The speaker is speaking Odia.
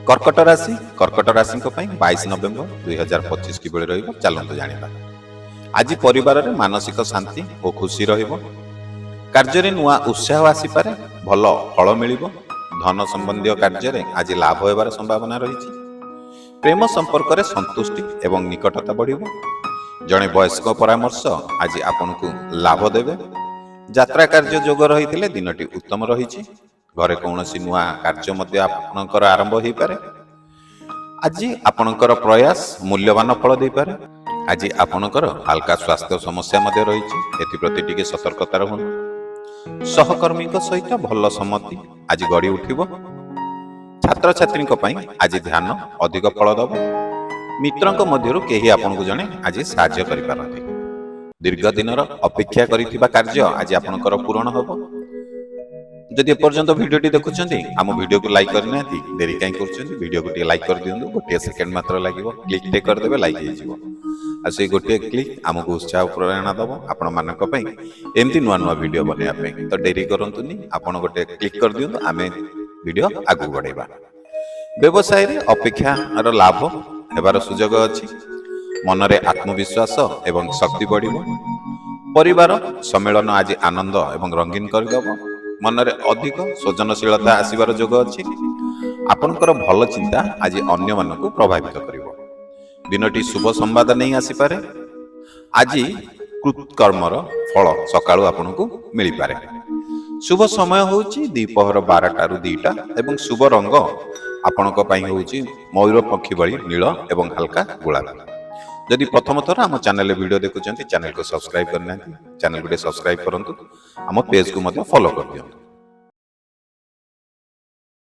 कर्कट राशि 22 नवेम्बर 2025 किभଳି ରହିବ ଚାଲନ୍ତୁ ଜାଣିବା। ଆଜି ପରିବାରରେ ମାନସିକ ଶାନ୍ତି ଓ ଖୁସି ରହିବ। କାର୍ଯ୍ୟରେ ନୂଆ ଉତ୍ସାହ ଆସିପାରେ, ଭଲ ଫଳ ମିଳିବ। ଧନ ସମ୍ବନ୍ଧୀୟ କାର୍ଯ୍ୟରେ ଆଜି ଲାଭ ହେବାର ସମ୍ଭାବନା ରହିଛି। ପ୍ରେମ ସମ୍ପର୍କରେ ସନ୍ତୁଷ୍ଟି ଏବଂ ନିକଟତା ବଢ଼ିବ। ଜଣେ ବୟସ୍କ ପରାମର୍ଶ ଆଜି ଆପଣଙ୍କୁ ଲାଭ ଦେବେ। ଯାତ୍ରା କାର୍ଯ୍ୟ ଯୋଗ ରହିଥିଲେ ଦିନଟି ଉତ୍ତମ ରହିଛି। ଘରେ କୌଣସି ନୂଆ କାର୍ଯ୍ୟ ମଧ୍ୟ ଆପଣଙ୍କର ଆରମ୍ଭ ହୋଇପାରେ। ଆଜି ଆପଣଙ୍କର ପ୍ରୟାସ ମୂଲ୍ୟବାନ ଫଳ ଦେଇପାରେ। ଆଜି ଆପଣଙ୍କର ହାଲକା ସ୍ୱାସ୍ଥ୍ୟ ସମସ୍ୟା ମଧ୍ୟ ରହିଛି, ଏଥିପ୍ରତି ଟିକେ ସତର୍କତା ରୁହନ୍ତୁ। ସହକର୍ମୀଙ୍କ ସହିତ ଭଲ ସମ୍ମତି ଆଜି ଗଢ଼ି ଉଠିବ। ଛାତ୍ରଛାତ୍ରୀଙ୍କ ପାଇଁ ଆଜି ଧ୍ୟାନ ଅଧିକ ଫଳ ଦେବ। ମିତ୍ରଙ୍କ ମଧ୍ୟରୁ କେହି ଆପଣଙ୍କୁ ଜଣେ ଆଜି ସାହାଯ୍ୟ କରିପାରନ୍ତି। ଦୀର୍ଘ ଦିନର ଅପେକ୍ଷା କରିଥିବା କାର୍ଯ୍ୟ ଆଜି ଆପଣଙ୍କର ପୂରଣ ହେବ। ଯଦି ଏପର୍ଯ୍ୟନ୍ତ ଭିଡ଼ିଓଟି ଦେଖୁଛନ୍ତି, ଆମ ଭିଡ଼ିଓକୁ ଲାଇକ୍ କରିନାହାନ୍ତି, ଡେରି କାହିଁ କରୁଛନ୍ତି? ଭିଡ଼ିଓକୁ ଟିକେ ଲାଇକ୍ କରିଦିଅନ୍ତୁ। ଗୋଟିଏ ସେକେଣ୍ଡ ମାତ୍ର ଲାଗିବ, କ୍ଲିକ୍ଟେ କରିଦେବେ, ଲାଇକ୍ ହେଇଯିବ। ଆଉ ସେଇ ଗୋଟିଏ କ୍ଲିକ୍ ଆମକୁ ଉତ୍ସାହ ପ୍ରେରଣା ଦେବ ଆପଣମାନଙ୍କ ପାଇଁ ଏମିତି ନୂଆ ନୂଆ ଭିଡ଼ିଓ ବନେଇବା ପାଇଁ। ତ ଡେରି କରନ୍ତୁନି, ଆପଣ ଗୋଟେ କ୍ଲିକ୍ କରିଦିଅନ୍ତୁ, ଆମେ ଭିଡ଼ିଓ ଆଗକୁ ବଢ଼େଇବା। ବ୍ୟବସାୟରେ ଅପେକ୍ଷାର ଲାଭ ହେବାର ସୁଯୋଗ ଅଛି। ମନରେ ଆତ୍ମବିଶ୍ୱାସ ଏବଂ ଶକ୍ତି ବଢ଼ିବ। ପରିବାର ସମ୍ମିଳନ ଆଜି ଆନନ୍ଦ ଏବଂ ରଙ୍ଗୀନ କରିଦେବ। ମନରେ ଅଧିକ ସୃଜନଶୀଳତା ଆସିବାର ଯୋଗ ଅଛି। ଆପଣଙ୍କର ଭଲ ଚିନ୍ତା ଆଜି ଅନ୍ୟମାନଙ୍କୁ ପ୍ରଭାବିତ କରିବ। ଦିନଟି ଶୁଭ ସମ୍ବାଦ ନେଇ ଆସିପାରେ। ଆଜି କୃତ୍କର୍ମର ଫଳ ସକାଳୁ ଆପଣଙ୍କୁ ମିଳିପାରେ। ଶୁଭ ସମୟ ହେଉଛି ଦ୍ୱିପହର 12ଟାରୁ 2ଟା ଏବଂ ଶୁଭ ରଙ୍ଗ ଆପଣଙ୍କ ପାଇଁ ହେଉଛି ମୟୂର ପକ୍ଷୀ ଭଳି ନୀଳ ଏବଂ ହାଲକା ଗୋଲାପୀ। ଯଦି ପ୍ରଥମ ଥର ଆମ ଚ୍ୟାନେଲରେ ଭିଡ଼ିଓ ଦେଖୁଛନ୍ତି, ଚ୍ୟାନେଲକୁ ସବସ୍କ୍ରାଇବ୍ କରିନାହାନ୍ତି, ଚ୍ୟାନେଲକୁ ଟିକେ ସବସ୍କ୍ରାଇବ୍ କରନ୍ତୁ। ଆମ ପେଜକୁ ମଧ୍ୟ ଫଲୋ କରିଦିଅନ୍ତୁ।